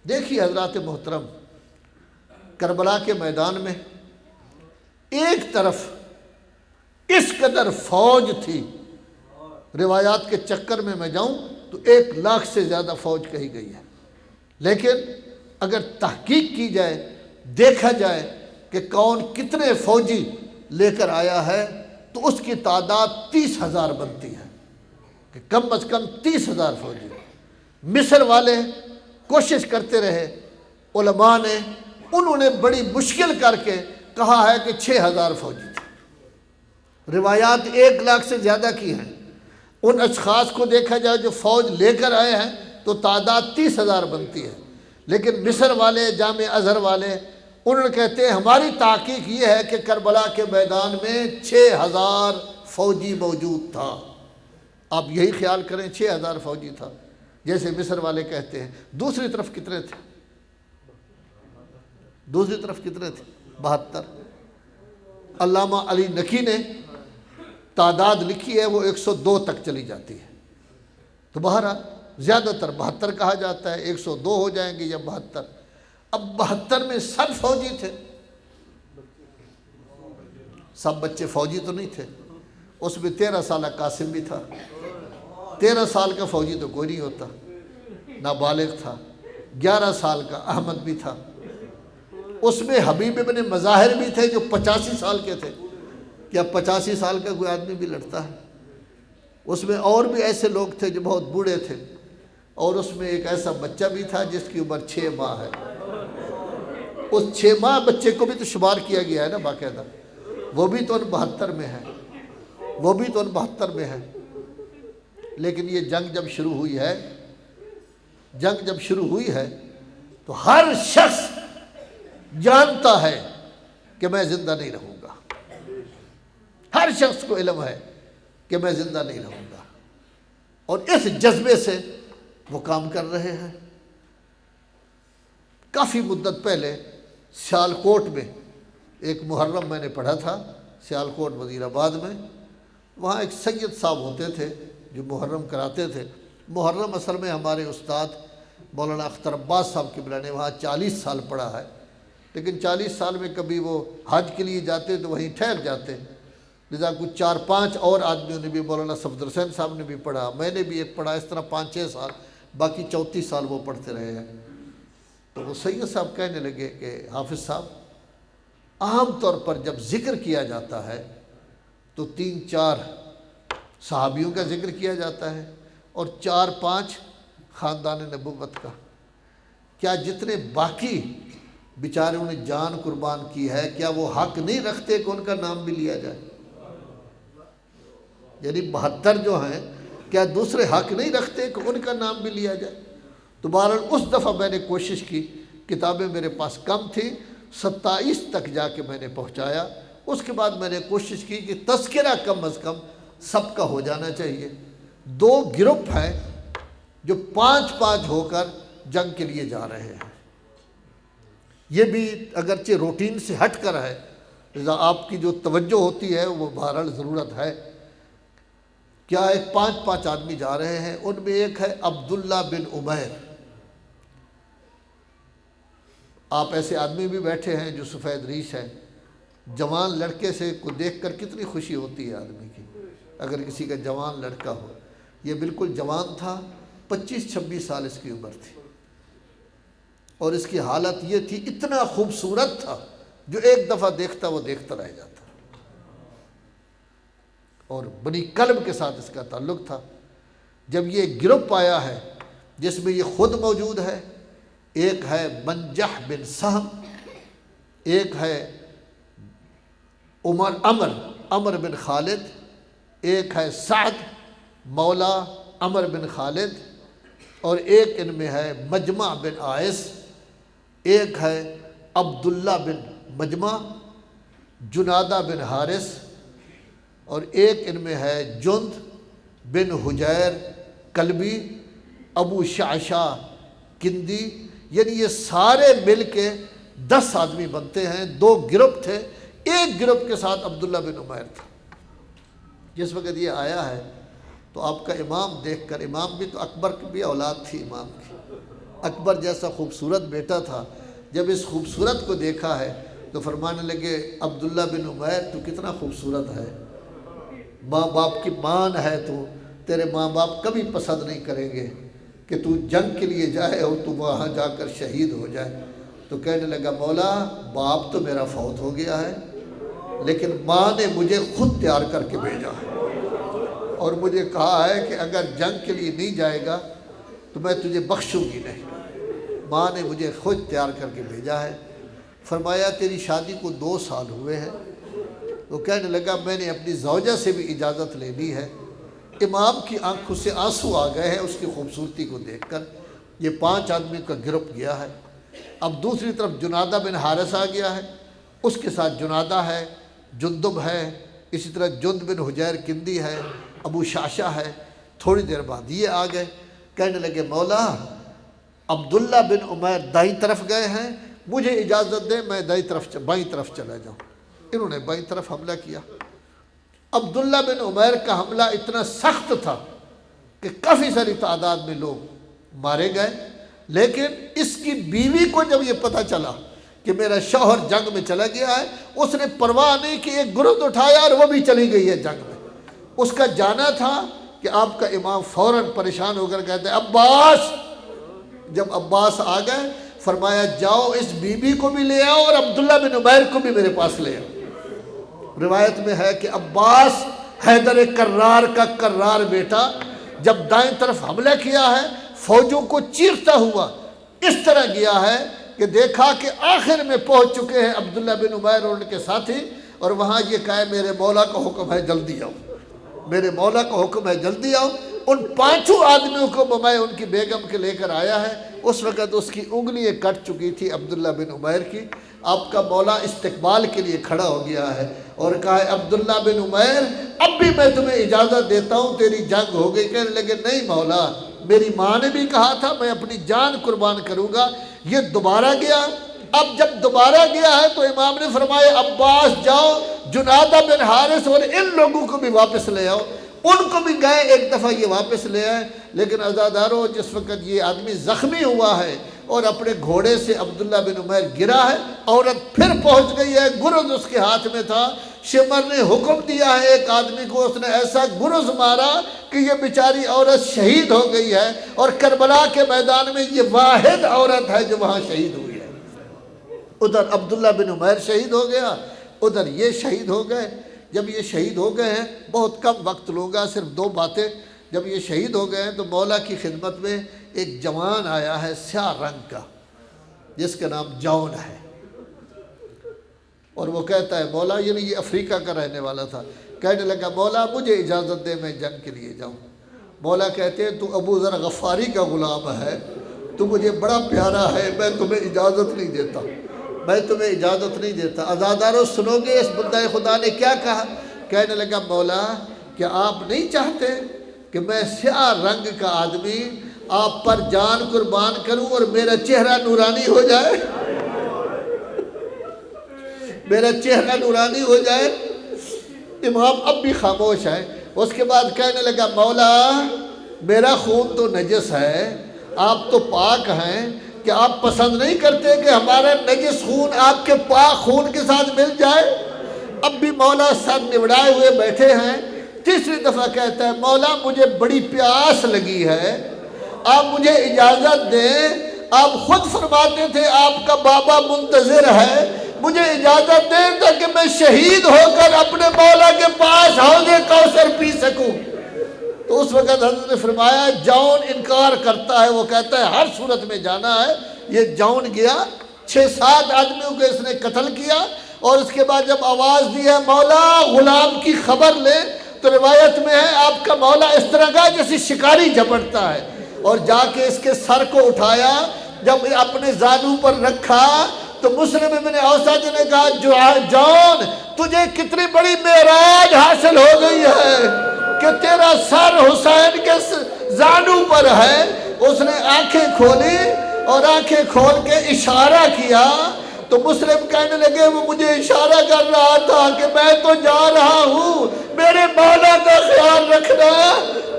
دیکھیے حضرات محترم، کربلا کے میدان میں ایک طرف اس قدر فوج تھی، روایات کے چکر میں جاؤں تو 1,00,000 سے زیادہ فوج کہی گئی ہے، لیکن اگر تحقیق کی جائے، دیکھا جائے کہ کون کتنے فوجی لے کر آیا ہے تو اس کی تعداد 30,000 بنتی ہے، کہ کم از کم 30,000 فوجی۔ مصر والے کوشش کرتے رہے، علماء نے انہوں نے بڑی مشکل کر کے کہا ہے کہ 6,000 فوجی تھے۔ روایات 1,00,000 سے زیادہ کی ہیں۔ ان اشخاص کو دیکھا جائے جو فوج لے کر آئے ہیں تو تعداد 30,000 بنتی ہے، لیکن مصر والے، جامع ازہر والے، انہوں نے کہتے ہیں ہماری تحقیق یہ ہے کہ کربلا کے میدان میں 6,000 فوجی موجود تھا۔ آپ یہی خیال کریں 6,000 فوجی تھا جیسے مصر والے کہتے ہیں۔ دوسری طرف کتنے تھے؟ دوسری طرف کتنے تھے؟ 72۔ علامہ علی نقی نے تعداد لکھی ہے، وہ 102 تک چلی جاتی ہے۔ تو بہرحال زیادہ تر 72 کہا جاتا ہے، 102 ہو جائیں گے یا 72۔ اب 72 میں سب فوجی تھے؟ سب بچے فوجی تو نہیں تھے، اس میں 13 سالہ قاسم بھی تھا۔ 13 سال کا فوجی تو کوئی نہیں ہوتا، نابالغ تھا۔ 11 سال کا احمد بھی تھا، اس میں حبیب ابن مظاہر بھی تھے جو 85 سال کے تھے۔ کیا 85 سال کا کوئی آدمی بھی لڑتا ہے؟ اس میں اور بھی ایسے لوگ تھے جو بہت بوڑھے تھے، اور اس میں ایک ایسا بچہ بھی تھا جس کی عمر 6 ماہ ہے۔ اس 6 ماہ بچے کو بھی تو شمار کیا گیا ہے نا باقاعدہ، وہ بھی تو ان 72 میں ہے، وہ بھی تو ان 72 میں ہے۔ لیکن یہ جنگ جب شروع ہوئی ہے، جنگ جب شروع ہوئی ہے تو ہر شخص جانتا ہے کہ میں زندہ نہیں رہوں گا، ہر شخص کو علم ہے کہ میں زندہ نہیں رہوں گا، اور اس جذبے سے وہ کام کر رہے ہیں۔ کافی مدت پہلے سیالکوٹ میں ایک محرم میں نے پڑھا تھا، سیالکوٹ وزیر آباد میں۔ وہاں ایک سید صاحب ہوتے تھے جو محرم کراتے تھے۔ محرم اصل میں ہمارے استاد مولانا اختر عباس صاحب قبلہ نے وہاں 40 سال پڑھا ہے، لیکن 40 سال میں کبھی وہ حج کے لیے جاتے تو وہیں ٹھہر جاتے، لذا کچھ 4-5 اور آدمیوں نے بھی، مولانا صفدر حسین صاحب نے بھی پڑھا، میں نے بھی ایک پڑھا، اس طرح 5-6 سال، باقی 34 سال وہ پڑھتے رہے ہیں۔ تو وہ سید صاحب کہنے لگے کہ حافظ صاحب، عام طور پر جب ذکر کیا جاتا ہے تو 3-4 صحابیوں کا ذکر کیا جاتا ہے اور 4-5 خاندان نبوت کا، کیا جتنے باقی بیچاروں نے جان قربان کی ہے کیا وہ حق نہیں رکھتے کہ ان کا نام بھی لیا جائے؟ یعنی 72 جو ہیں کیا دوسرے حق نہیں رکھتے کہ ان کا نام بھی لیا جائے؟ تو بہرحال اس دفعہ میں نے کوشش کی، کتابیں میرے پاس کم تھی، 27 تک جا کے میں نے پہنچایا۔ اس کے بعد میں نے کوشش کی کہ تذکرہ کم از کم سب کا ہو جانا چاہیے۔ 2 گروپ ہیں جو 5-5 ہو کر جنگ کے لیے جا رہے ہیں، یہ بھی اگرچہ روٹین سے ہٹ کر ہے، لذا آپ کی جو توجہ ہوتی ہے وہ بہرحال ضرورت ہے۔ کیا ایک 5-5 آدمی جا رہے ہیں، ان میں ایک ہے عبداللہ بن عمیر۔ آپ ایسے آدمی بھی بیٹھے ہیں جو سفید ریش ہے، جوان لڑکے سے کو دیکھ کر کتنی خوشی ہوتی ہے آدمی کی اگر کسی کا جوان لڑکا ہو۔ یہ بالکل جوان تھا، 25-26 سال اس کی عمر تھی، اور اس کی حالت یہ تھی، اتنا خوبصورت تھا جو ایک دفعہ دیکھتا وہ دیکھتا رہ جاتا، اور بڑی قلب کے ساتھ اس کا تعلق تھا۔ جب یہ گروپ آیا ہے جس میں یہ خود موجود ہے، ایک ہے منجح بن سہم، ایک ہے عمر بن خالد، ایک ہے سعد مولا عمر بن خالد، اور ایک ان میں ہے مجمع بن عائس، ایک ہے عبداللہ بن مجمع، جنادہ بن حارث، اور ایک ان میں ہے جند بن حجیر کلبی، ابو شعشع کندی۔ یعنی یہ سارے مل کے 10 آدمی بنتے ہیں، 2 گروپ تھے، ایک گروپ کے ساتھ عبداللہ بن عمیر تھا۔ جس وقت یہ آیا ہے تو آپ کا امام دیکھ کر، امام بھی تو اکبر کی بھی اولاد تھی امام کی، اکبر جیسا خوبصورت بیٹا تھا، جب اس خوبصورت کو دیکھا ہے تو فرمانے لگے عبداللہ بن عمیر تو کتنا خوبصورت ہے، ماں باپ کی مان ہے، تو تیرے ماں باپ کبھی پسند نہیں کریں گے کہ تو جنگ کے لیے جائے اور تو وہاں جا کر شہید ہو جائے۔ تو کہنے لگا مولا باپ تو میرا فوت ہو گیا ہے، لیکن ماں نے مجھے خود تیار کر کے بھیجا ہے اور مجھے کہا ہے کہ اگر جنگ کے لیے نہیں جائے گا تو میں تجھے بخشوں گی نہیں۔ ماں نے مجھے خود تیار کر کے بھیجا ہے۔ فرمایا تیری شادی کو 2 سال ہوئے ہیں۔ وہ کہنے لگا میں نے اپنی زوجہ سے بھی اجازت لے لی ہے۔ امام کی آنکھوں سے آنسو آ گئے ہیں اس کی خوبصورتی کو دیکھ کر۔ یہ 5 آدمی کا گروپ گیا ہے۔ اب دوسری طرف جنادہ بن حارث آ گیا ہے، اس کے ساتھ جنادہ ہے، جندب ہے، اسی طرح جند بن حجیر کندی ہے، ابو شاشہ ہے۔ تھوڑی دیر بعد یہ آ گئے، کہنے لگے مولا عبداللہ بن عمیر دائیں طرف گئے ہیں، مجھے اجازت دے میں بائیں طرف چلا جاؤں۔ انہوں نے بائیں طرف حملہ کیا۔ عبداللہ بن عمیر کا حملہ اتنا سخت تھا کہ کافی ساری تعداد میں لوگ مارے گئے، لیکن اس کی بیوی کو جب یہ پتہ چلا کہ میرا شوہر جنگ میں چلا گیا ہے، اس نے پرواہ نہیں کہ ایک گرد اٹھایا اور وہ بھی چلی گئی ہے جنگ میں۔ اس کا جانا تھا کہ آپ کا امام فوراً پریشان ہو کر کہتے ہیں عباس۔ جب عباس آ گئے فرمایا جاؤ اس بی بی کو بھی لے آؤ اور عبداللہ بن عمیر کو بھی میرے پاس لے آؤ۔ روایت میں ہے کہ عباس حیدر کرار کا کرار بیٹا جب دائیں طرف حملہ کیا ہے فوجوں کو چیرتا ہوا اس طرح گیا ہے کہ دیکھا کہ آخر میں پہنچ چکے ہیں عبداللہ بن عمیر اور ان کے ساتھی، اور وہاں یہ کہا ہے میرے مولا کا حکم ہے جلدی آؤ، میرے مولا کا حکم ہے جلدی آؤ۔ ان 5 آدمیوں کو میں ان کی بیگم کے لے کر آیا ہے۔ اس وقت اس کی انگلیاں کٹ چکی تھی عبداللہ بن عمیر کی۔ آپ کا مولا استقبال کے لیے کھڑا ہو گیا ہے اور کہا ہے عبداللہ بن عمیر اب بھی میں تمہیں اجازت دیتا ہوں، تیری جنگ ہو گئی۔ کہنے لگے نہیں مولا، میری ماں نے بھی کہا تھا میں اپنی جان قربان کروں گا۔ یہ دوبارہ گیا۔ اب جب دوبارہ گیا ہے تو امام نے فرمایا عباس جاؤ جنادہ بن حارث اور ان لوگوں کو بھی واپس لے آؤ۔ ان کو بھی گئے، ایک دفعہ یہ واپس لے آئے، لیکن عزادارو جس وقت یہ آدمی زخمی ہوا ہے اور اپنے گھوڑے سے عبداللہ بن عمیر گرا ہے، عورت پھر پہنچ گئی ہے، گرز اس کے ہاتھ میں تھا۔ شمر نے حکم دیا ہے ایک آدمی کو، اس نے ایسا گرز مارا کہ یہ بیچاری عورت شہید ہو گئی ہے، اور کربلا کے میدان میں یہ واحد عورت ہے جو وہاں شہید ہوئی ہے۔ ادھر عبداللہ بن عمیر شہید ہو گیا، ادھر یہ شہید ہو گئے۔ جب یہ شہید ہو گئے ہیں، بہت کم وقت لوں صرف 2 باتیں۔ جب یہ شہید ہو گئے ہیں تو مولا کی خدمت میں ایک جوان آیا ہے سیاہ رنگ کا، جس کا نام جون ہے، اور وہ کہتا ہے مولا، یعنی یہ افریقہ کا رہنے والا تھا، کہنے لگا مولا مجھے اجازت دے میں جنگ کے لیے جاؤں۔ مولا کہتے ہیں تو ابو ذر غفاری کا غلام ہے، تو مجھے بڑا پیارا ہے، میں تمہیں اجازت نہیں دیتا، میں تمہیں اجازت نہیں دیتا۔ عزادارو سنو گے اس بندہ خدا نے کیا کہا؟ کہنے لگا مولا کیا آپ نہیں چاہتے کہ میں سیاہ رنگ کا آدمی آپ پر جان قربان کروں اور میرا چہرہ نورانی ہو جائے، میرا چہرہ نورانی ہو جائے؟ امام اب بھی خاموش ہے۔ اس کے بعد کہنے لگا مولا میرا خون تو نجس ہے، آپ تو پاک ہیں، کہ آپ پسند نہیں کرتے کہ ہمارا نجس خون آپ کے پاک خون کے ساتھ مل جائے؟ اب بھی مولا سر نوڑائے ہوئے بیٹھے ہیں۔ تیسری دفعہ کہتا ہے مولا مجھے بڑی پیاس لگی ہے، آپ مجھے اجازت دیں، آپ خود فرماتے تھے آپ کا بابا منتظر ہے، مجھے اجازت دیں تاکہ میں شہید ہو کر اپنے مولا کے پاس حوض کوثر پی سکوں۔ تو اس وقت حضرت نے فرمایا جون انکار کرتا ہے، وہ کہتا ہے ہر صورت میں جانا ہے۔ یہ جون گیا، 6-7 آدمیوں کو اس نے قتل کیا، اور اس کے بعد جب آواز دی ہے مولا غلام کی خبر لے، تو روایت میں ہے آپ کا مولا اس طرح کا جیسے شکاری جھپٹتا ہے، اور جا کے اس کے سر کو اٹھایا، جب اپنے زانو پر رکھا تو مسلم ابن اوسط جی نے کہا جون تجھے کتنی بڑی معراج حاصل ہو گئی ہے کہ تیرا سر حسین کے زانو پر ہے۔ اس نے آنکھیں کھولی اور آنکھیں کھول کے اشارہ کیا، تو مسلم کہنے لگے وہ مجھے اشارہ کر رہا تھا کہ میں تو جا رہا ہوں، میرے مولا کا خیال رکھنا،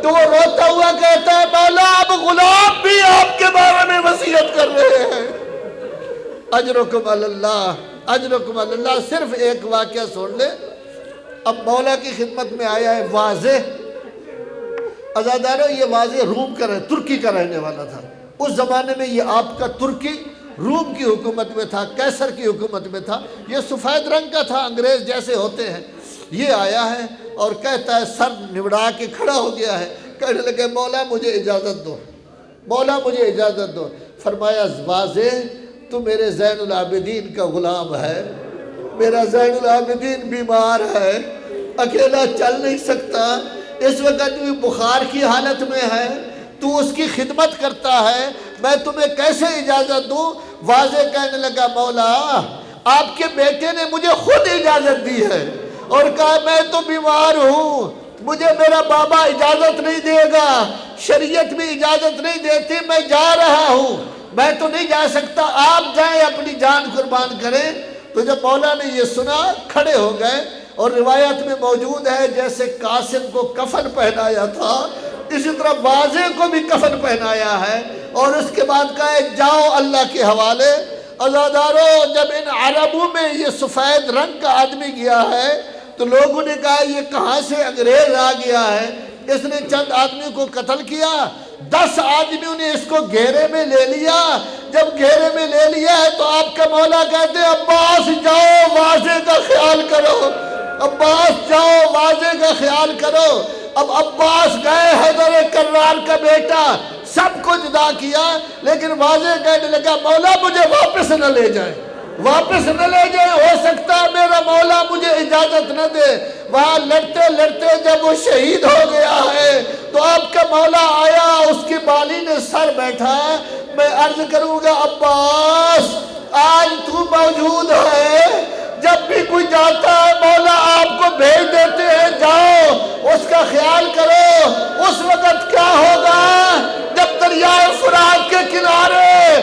تو وہ روتا ہوا کہتا ہے مولا اب غلام بھی آپ کے بارے میں وصیت کر رہے ہیں۔ اجرکم علی اللہ، اجرکم علی اللہ۔ صرف ایک واقعہ سن لے، اب مولا کی خدمت میں آیا ہے واضح، عزادارو یہ واضح روم کا ترکی کا رہنے والا تھا۔ اس زمانے میں یہ آپ کا ترکی روم کی حکومت میں تھا، کیسر کی حکومت میں تھا، یہ سفید رنگ کا تھا، انگریز جیسے ہوتے ہیں۔ یہ آیا ہے اور کہتا ہے، سر نبڑا کے کھڑا ہو گیا ہے، کہنے لگے مولا مجھے اجازت دو، مولا مجھے اجازت دو۔ فرمایا واضح تو میرے زین العابدین کا غلام ہے، میرا زین العابدین بیمار ہے، اکیلا چل نہیں سکتا، اس وقت بھی بخار کی حالت میں ہے، تو اس کی خدمت کرتا ہے، میں تمہیں کیسے اجازت دوں؟ واضح کہنے لگا مولا آپ کے بیٹے نے مجھے خود اجازت دی ہے اور کہا میں تو بیمار ہوں، مجھے میرا بابا اجازت نہیں دے گا، شریعت بھی اجازت نہیں دیتی، میں جا رہا ہوں، میں تو نہیں جا سکتا، آپ جائیں اپنی جان قربان کریں۔ تو جب مولا نے یہ سنا کھڑے ہو گئے، اور روایت میں موجود ہے جیسے قاسم کو کفن پہنایا تھا اسی طرح واضح کو بھی کفن پہنایا ہے، اور اس کے بعد کہا جاؤ اللہ کے حوالے۔ عزادارو جب ان عربوں میں یہ سفید رنگ کا آدمی گیا ہے تو لوگوں نے کہا یہ کہاں سے انگریز آ گیا ہے، اس نے چند آدمی کو قتل کیا، 10 آدمیوں نے اس کو گھیرے میں لے لیا۔ جب گھیرے میں لے لیا ہے تو آپ کا مولا کہتے ہیں عباس جاؤ واضح کا خیال کرو، عباس جاؤ واضح کا خیال کرو۔ اب عباس گئے، حیدر کرار کا بیٹا، سب کو جدا کیا، لیکن واضح کہنے لگا مولا مجھے واپس نہ لے جائیں، واپس نہ لے جائیں، ہو سکتا ہے میرا مولا مجھے اجازت نہ دے۔ وہاں لڑتے لڑتے جب وہ شہید ہو گیا ہے تو آپ کا مولا آیا، اس کی بالی نے سر بیٹھا۔ میں عرض کروں گا عباس آج تو موجود ہے، جب بھی کوئی جاتا ہے مولا آپ کو بھیج دیتے ہیں، جاؤ اس کا خیال کرو۔ اس وقت کیا ہوگا جب دریائے فرات کے کنارے